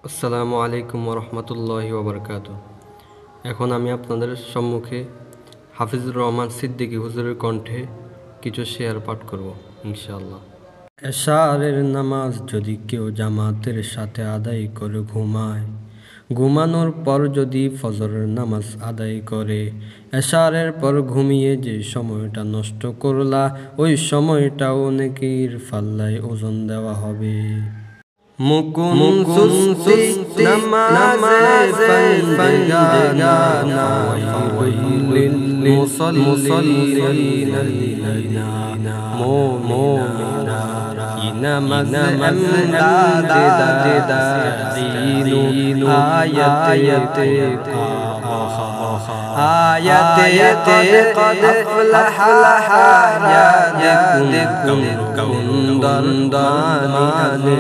আসসালামু আলাইকুম ওরহমতুল্লাহি ওবরকাতুহ। এখন আমি আপনাদের সম্মুখে হাফিজুর রহমান সিদ্দিকী হুজুরের কণ্ঠে কিছু শেয়ার পাঠ করব ইনশাআল্লাহ। এশারের নামাজ যদি কেউ জামাতের সাথে আদায় করে ঘুমায়, ঘুমানোর পর যদি ফজরের নামাজ আদায় করে, এশারের পর ঘুমিয়ে যে সময়টা নষ্ট করলা, ওই সময়টাও নেকির পাল্লায় ওজন দেওয়া হবে। মুকুন সুস্তি নামাজে পাঞ্জেগানা ফাওয়াইলুল মুসাল্লিনা মুমিনা ইনামাজ আমদাদিদু আয়াতে আয়াতে কদ আফলাহা ইয়াকুম কুনদানি